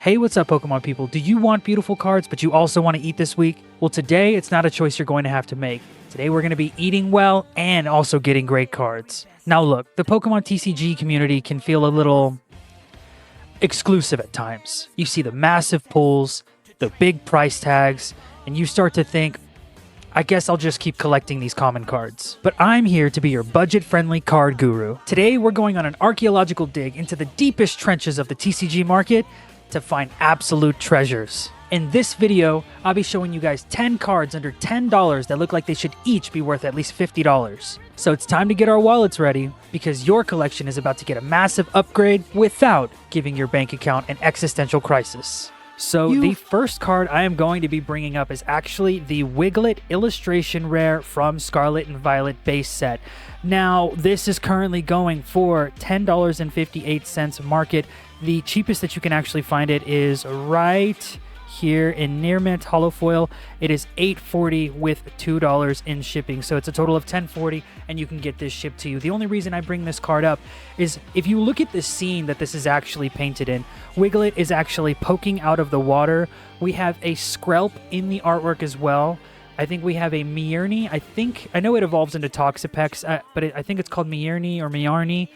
Hey, what's up, Pokemon people? Do you want beautiful cards, but you also want to eat this week? Well, today it's not a choice you're going to have to make. Today we're going to be eating well and also getting great cards. Now look, the Pokemon TCG community can feel a little exclusive at times. You see the massive pulls, the big price tags, and you start to think, I guess I'll just keep collecting these common cards. But I'm here to be your budget-friendly card guru. Today we're going on an archaeological dig into the deepest trenches of the TCG market to find absolute treasures. In this video, I'll be showing you guys 10 cards under $10 that look like they should each be worth at least $50. So it's time to get our wallets ready, because your collection is about to get a massive upgrade without giving your bank account an existential crisis. So the first card I am going to be bringing up is actually the Wiglet Illustration Rare from Scarlet and Violet base set. Now, this is currently going for $10.58 market. The cheapest that you can actually find it is right here in Near Mint Holofoil. It is $8.40 with $2 in shipping, so it's a total of $10.40, and you can get this shipped to you. The only reason I bring this card up is if you look at the scene that this is actually painted in, Wiglet is actually poking out of the water. We have a Skrelp in the artwork as well. I think we have a Miyerni. I know it evolves into Toxapex, but I think it's called Miyerni or Miyarni.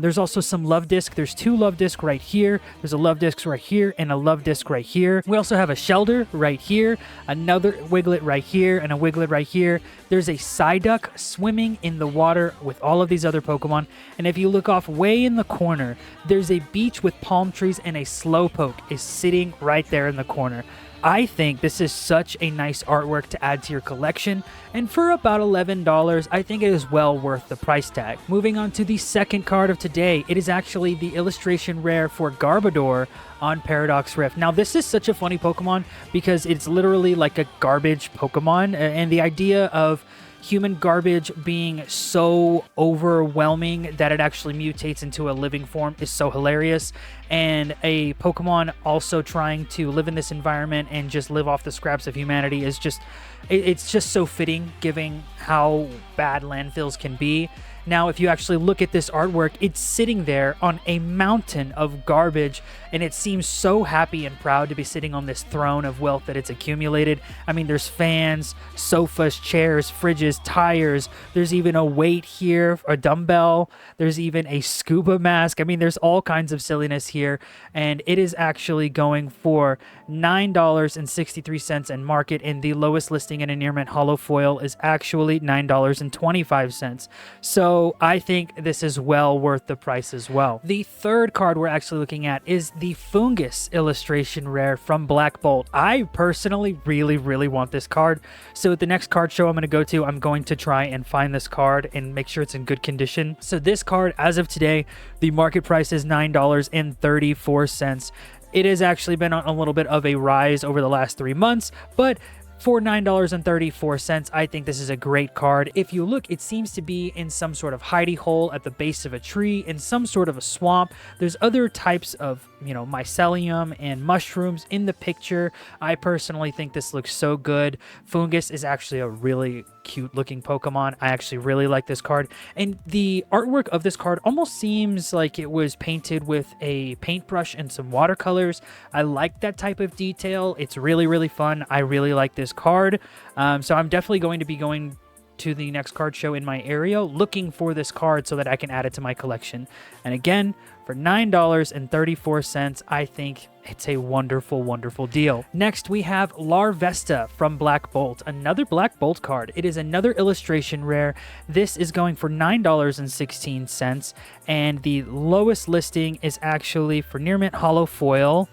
There's also some Love Disc. There's two Love Disc right here. There's a Love Disc right here and a Love Disc right here. We also have a Shelder right here, another Wiglet right here, and a Wiglet right here. There's a Psyduck swimming in the water with all of these other Pokemon. And if you look off way in the corner, there's a beach with palm trees, and a Slowpoke is sitting right there in the corner. I think this is such a nice artwork to add to your collection, and for about $11, I think it is well worth the price tag. Moving on to the second card of today, it is actually the Illustration Rare for Garbodor on Paradox Rift. Now, this is such a funny Pokemon because it's literally like a garbage Pokemon, and the idea of human garbage being so overwhelming that it actually mutates into a living form is so hilarious. And a Pokemon also trying to live in this environment and just live off the scraps of humanity is just, it's just so fitting given how bad landfills can be. Now, if you actually look at this artwork, it's sitting there on a mountain of garbage, and it seems so happy and proud to be sitting on this throne of wealth that it's accumulated. I mean, there's fans, sofas, chairs, fridges, tires. There's even a weight here, a dumbbell. There's even a scuba mask. I mean, there's all kinds of silliness here, and it is actually going for $9.63 in market, and the lowest listing in a Near Mint Holofoil is actually $9.25. So I think this is well worth the price as well. The third card we're actually looking at is the Fungus Illustration Rare from Black Bolt. I personally really want this card. So at the next card show I'm going to go to, I'm going to try and find this card and make sure it's in good condition. So this card, as of today, the market price is $9.34. It has actually been on a little bit of a rise over the last 3 months, but for $9.34, I think this is a great card. If you look, it seems to be in some sort of hidey hole at the base of a tree, in some sort of a swamp. There's other types of, mycelium and mushrooms in the picture. I personally think this looks so good. Fungus is actually a really cute looking Pokemon. I actually really like this card. And the artwork of this card almost seems like it was painted with a paintbrush and some watercolors. I like that type of detail. It's really fun. I really like this card. So I'm definitely going to be going to the next card show in my area looking for this card so that I can add it to my collection. And again, for $9.34, I think it's a wonderful deal. Next, we have Larvesta from Black Bolt, another Black Bolt card. It is another Illustration Rare. This is going for $9.16, and the lowest listing is actually for Near Mint Holofoil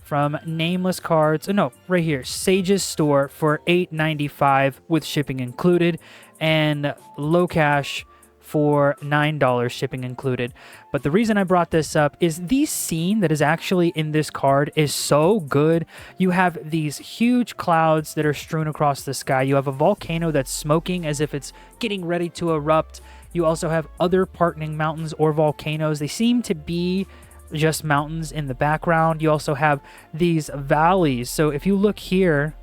from Nameless Cards. No, right here, Sage's Store for $8.95 with shipping included, and Low Cash for $9 shipping included. But the reason I brought this up is the scene that is actually in this card is so good. You have these huge clouds that are strewn across the sky. You have a volcano that's smoking as if it's getting ready to erupt. You also have other partner mountains or volcanoes. They seem to be just mountains in the background. You also have these valleys. So if you look here,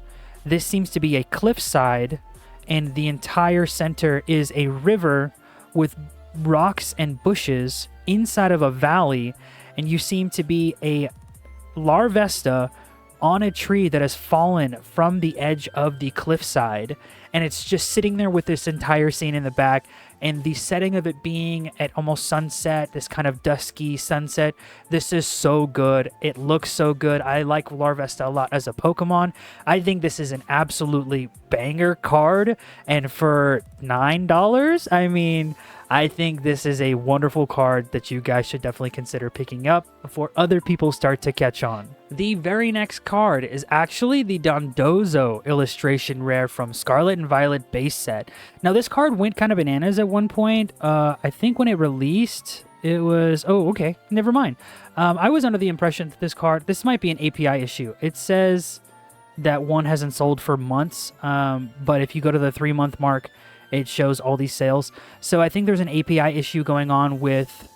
this seems to be a cliffside, and the entire center is a river with rocks and bushes inside of a valley, and you seem to be a Larvesta on a tree that has fallen from the edge of the cliffside, and it's just sitting there with this entire scene in the back, and the setting of it being at almost sunset, this kind of dusky sunset. This is so good. It looks so good. I like Larvesta a lot as a Pokemon. I think this is an absolutely banger card, and for $9, I mean, I think this is a wonderful card that you guys should definitely consider picking up before other people start to catch on. The very next card is actually the Dondozo illustration rare from Scarlet and Violet base set. Now, this card went kind of bananas at one point. I think when it released, it was... Oh, okay. Never mind. I was under the impression that this might be an API issue. It says that one hasn't sold for months, but if you go to the 3-month mark, it shows all these sales. So I think there's an API issue going on with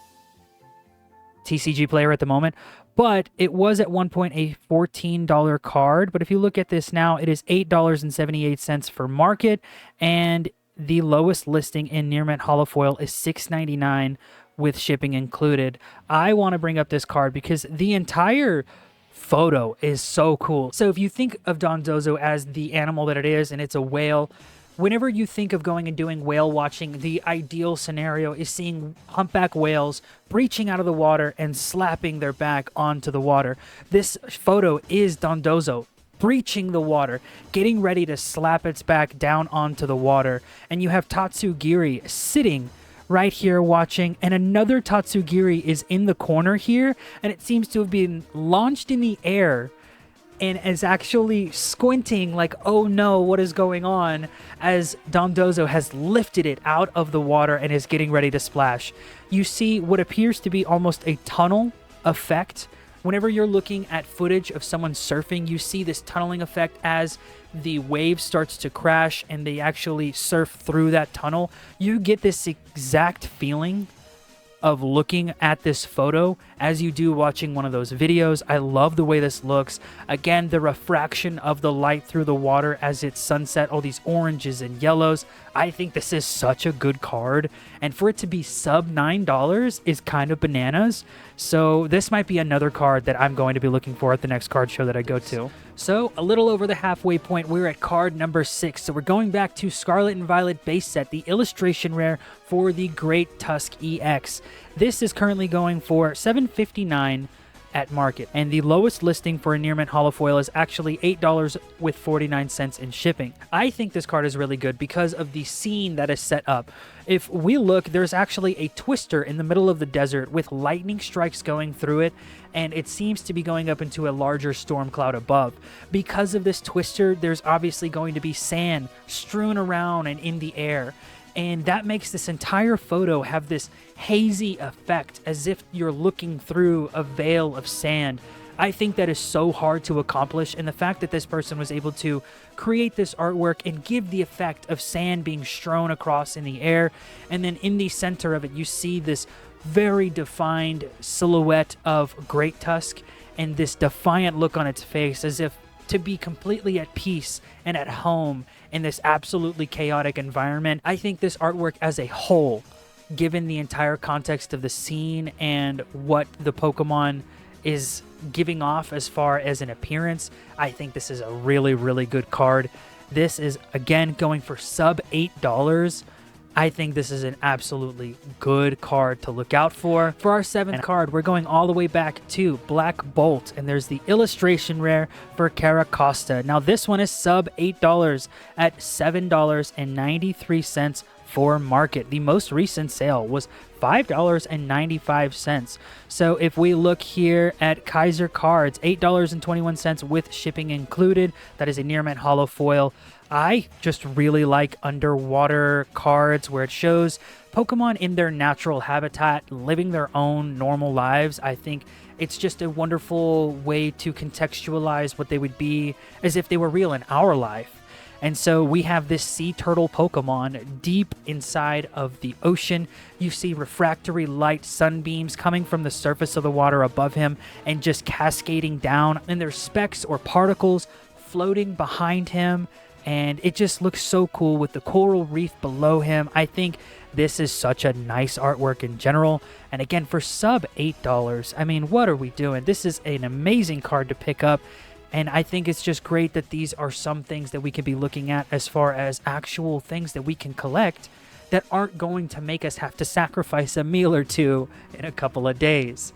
TCG Player at the moment. But it was at one point a $14 card. But if you look at this now, it is $8.78 for market. And the lowest listing in Near Mint Holofoil is $6.99 with shipping included. I want to bring up this card because the entire photo is so cool. So if you think of Dondozo as the animal that it is, and it's a whale, whenever you think of going and doing whale watching, the ideal scenario is seeing humpback whales breaching out of the water and slapping their back onto the water. This photo is Dondozo breaching the water, getting ready to slap its back down onto the water. And you have Tatsugiri sitting right here watching, and another Tatsugiri is in the corner here, and it seems to have been launched in the air and is actually squinting like, oh no, what is going on, as Dondozo has lifted it out of the water and is getting ready to splash. You see what appears to be almost a tunnel effect. Whenever you're looking at footage of someone surfing, you see this tunneling effect as the wave starts to crash and they actually surf through that tunnel. You get this exact feeling of looking at this photo as you do watching one of those videos. I love the way this looks. Again, the refraction of the light through the water as it's sunset, all these oranges and yellows. I think this is such a good card, and for it to be sub $9 is kind of bananas. So this might be another card that I'm going to be looking for at the next card show that I go to. So a little over the halfway point, we're at card number 6. So we're going back to Scarlet and Violet base set, the illustration rare for the Great Tusk EX. This is currently going for $7.59 at market, and the lowest listing for a Near Mint Holofoil is actually $8 with 49 cents in shipping. I think this card is really good because of the scene that is set up. If we look, there's actually a twister in the middle of the desert with lightning strikes going through it, and it seems to be going up into a larger storm cloud above. Because of this twister, there's obviously going to be sand strewn around and in the air. And that makes this entire photo have this hazy effect, as if you're looking through a veil of sand. I think that is so hard to accomplish, and the fact that this person was able to create this artwork and give the effect of sand being strewn across in the air, and then in the center of it you see this very defined silhouette of Great Tusk and this defiant look on its face, as if to be completely at peace and at home in this absolutely chaotic environment. I think this artwork as a whole, given the entire context of the scene and what the Pokemon is giving off as far as an appearance, I think this is a really, really good card. This is, again, going for sub $8. I think this is an absolutely good card to look out for. For our 7th card, we're going all the way back to Black Bolt, and there's the illustration rare for Caracosta. Now, this one is sub $8 at $7.93 for market. The most recent sale was $5.95. So if we look here at Kaiser Cards, $8.21 with shipping included. That is a Near Mint Holofoil. I just really like underwater cards where it shows Pokemon in their natural habitat, living their own normal lives. I think it's just a wonderful way to contextualize what they would be as if they were real in our life. And so we have this sea turtle Pokemon deep inside of the ocean. You see refractory light sunbeams coming from the surface of the water above him and just cascading down. And there's specks or particles floating behind him. and it just looks so cool with the coral reef below him. I think this is such a nice artwork in general. And again, for sub $8, I mean, what are we doing? This is an amazing card to pick up. And I think it's just great that these are some things that we can be looking at as far as actual things that we can collect that aren't going to make us have to sacrifice a meal or two in a couple of days.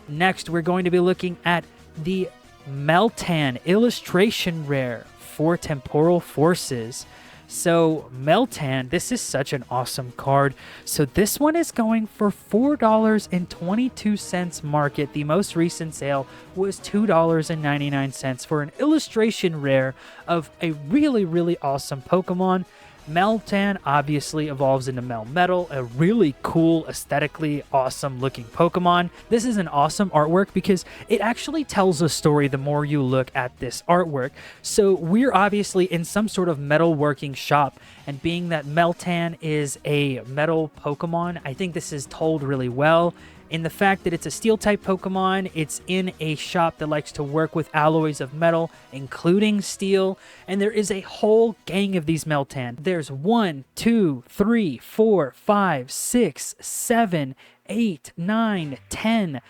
Next, we're going to be looking at the Meltan illustration rare for Temporal Forces. So Meltan, this is such an awesome card. So this one is going for $4.22 market. The most recent sale was $2.99 for an illustration rare of a really, really awesome Pokemon. Meltan obviously evolves into Melmetal, a really cool, aesthetically awesome looking Pokemon. This is an awesome artwork because it actually tells a story the more you look at this artwork. So we're obviously in some sort of metalworking shop, and being that Meltan is a metal Pokemon, I think this is told really well. In the fact that it's a steel-type Pokemon, it's in a shop that likes to work with alloys of metal, including steel, and there is a whole gang of these Meltan. There's 1, 2, 3, 4, 5, 6, 7, 8, 9, 10.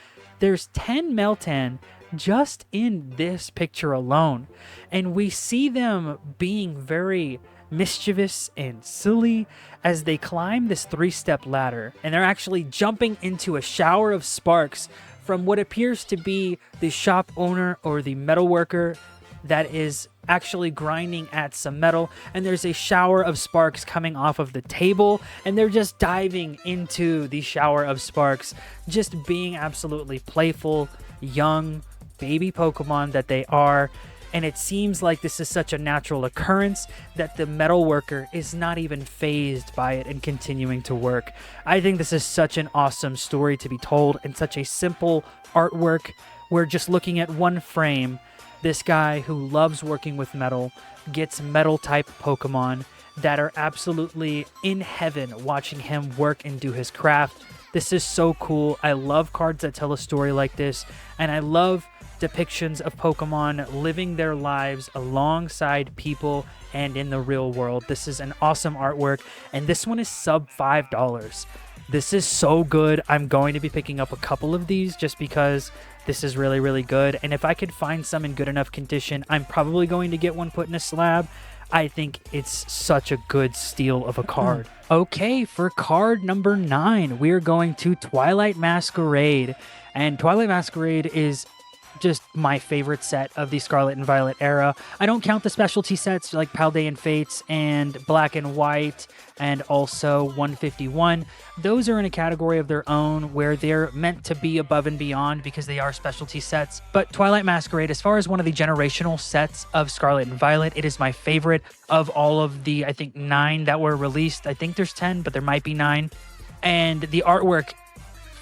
There's 10 Meltan just in this picture alone, and we see them being very mischievous and silly as they climb this 3-step ladder, and they're actually jumping into a shower of sparks from what appears to be the shop owner or the metal worker that is actually grinding at some metal, and there's a shower of sparks coming off of the table, and they're just diving into the shower of sparks, just being absolutely playful, young, baby Pokemon that they are. And it seems like this is such a natural occurrence that the metal worker is not even fazed by it and continuing to work. I think this is such an awesome story to be told and such a simple artwork where just looking at one frame, this guy who loves working with metal gets metal type Pokemon that are absolutely in heaven watching him work and do his craft. This is so cool. I love cards that tell a story like this, and I love depictions of Pokemon living their lives alongside people and in the real world. This is an awesome artwork, and this one is sub $5. This is so good. I'm going to be picking up a couple of these just because this is really, really good. And if I could find some in good enough condition, I'm probably going to get one put in a slab. I think it's such a good steal of a card. Okay, for card number 9, we're going to Twilight Masquerade. And Twilight Masquerade is just my favorite set of the Scarlet and Violet era. I don't count the specialty sets like Paldean Fates and Black and White and also 151. Those are in a category of their own where they're meant to be above and beyond because they are specialty sets. But Twilight Masquerade, as far as one of the generational sets of Scarlet and Violet, it is my favorite of all of the, I think, 9 that were released. I think there's 10, but there might be 9. And the artwork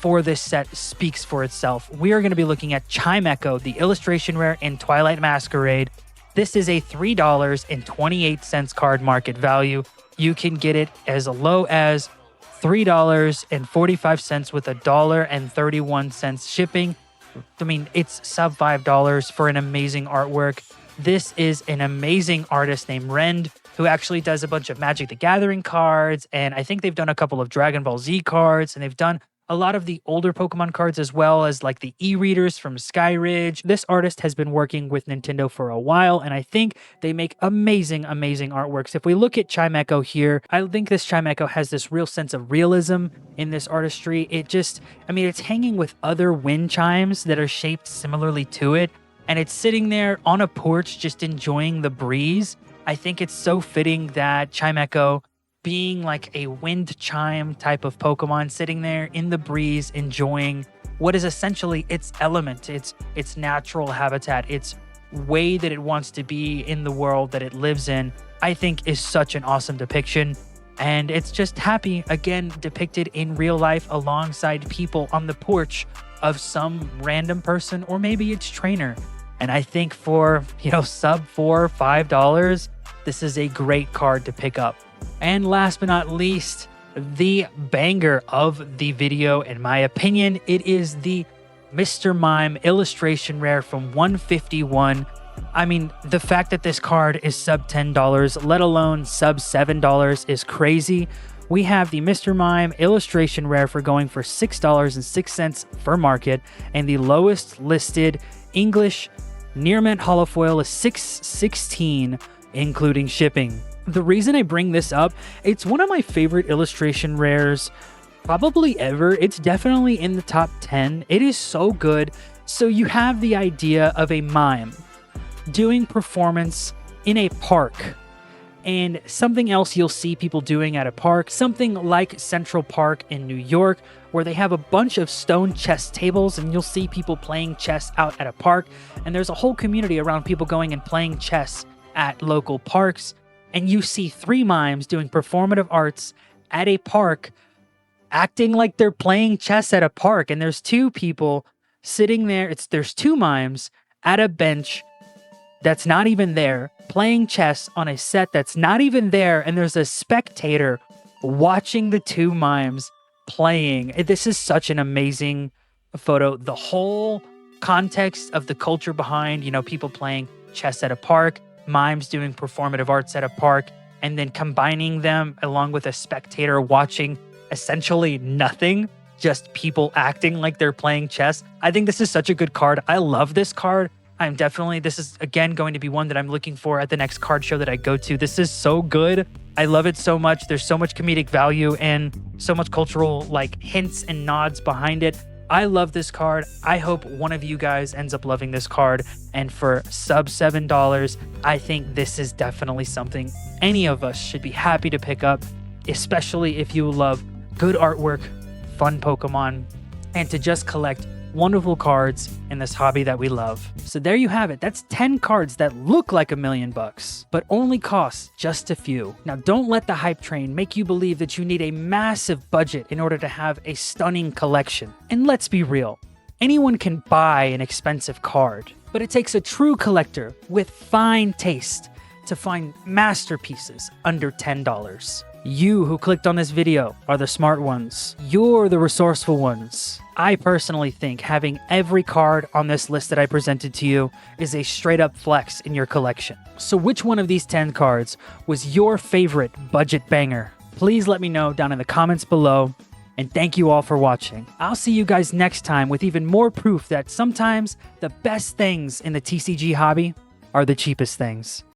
for this set speaks for itself. We are going to be looking at Chimecho, the illustration rare in Twilight Masquerade. This is a $3.28 card market value. You can get it as low as $3.45 with $1.31 shipping. I mean, it's sub $5 for an amazing artwork. This is an amazing artist named Rend, who actually does a bunch of Magic the Gathering cards, and I think they've done a couple of Dragon Ball Z cards, and they've done a lot of the older Pokemon cards as well as like the e-readers from Skyridge. This artist has been working with Nintendo for a while, and I think they make amazing, amazing artworks. If we look at Chimecho here, I think this Chimecho has this real sense of realism in this artistry. It just, I mean, it's hanging with other wind chimes that are shaped similarly to it, and it's sitting there on a porch just enjoying the breeze. I think it's so fitting that Chimecho, being like a wind chime type of Pokemon, sitting there in the breeze, enjoying what is essentially its element, its natural habitat, its way that it wants to be in the world that it lives in, I think is such an awesome depiction. And it's just happy, again, depicted in real life alongside people on the porch of some random person or maybe its trainer. And I think for, sub $4, $5, this is a great card to pick up. And last but not least, the banger of the video, in my opinion, it is the Mr. Mime illustration rare from 151. I mean, the fact that this card is sub $10, let alone sub $7 is crazy. We have the Mr. Mime illustration rare for going for $6.06 for market, and the lowest listed English near mint holofoil is $6.16, including shipping. The reason I bring this up, it's one of my favorite illustration rares probably ever. It's definitely in the top 10. It is so good. So you have the idea of a mime doing performance in a park, and something else you'll see people doing at a park, something like Central Park in New York, where they have a bunch of stone chess tables, and you'll see people playing chess out at a park, and there's a whole community around people going and playing chess at local parks, and you see 3 mimes doing performative arts at a park, acting like they're playing chess at a park, and there's 2 people sitting there. There's 2 mimes at a bench that's not even there, playing chess on a set that's not even there, and there's a spectator watching the 2 mimes playing. This is such an amazing photo. The whole context of the culture behind, people playing chess at a park, mimes doing performative arts at a park, and then combining them along with a spectator watching essentially nothing, just people acting like they're playing chess. I think this is such a good card. I love this card. This is again going to be one that I'm looking for at the next card show that I go to. This is so good. I love it so much. There's so much comedic value and so much cultural hints and nods behind it. I love this card. I hope one of you guys ends up loving this card. And for sub $7, I think this is definitely something any of us should be happy to pick up, especially if you love good artwork, fun Pokemon, and to just collect wonderful cards in this hobby that we love. So there you have it. That's 10 cards that look like $1 million, but only cost just a few. Now, don't let the hype train make you believe that you need a massive budget in order to have a stunning collection. And let's be real, anyone can buy an expensive card, but it takes a true collector with fine taste to find masterpieces under $10. You who clicked on this video are the smart ones. You're the resourceful ones. I personally think having every card on this list that I presented to you is a straight up flex in your collection. So which one of these 10 cards was your favorite budget banger? Please let me know down in the comments below. And thank you all for watching. I'll see you guys next time with even more proof that sometimes the best things in the TCG hobby are the cheapest things.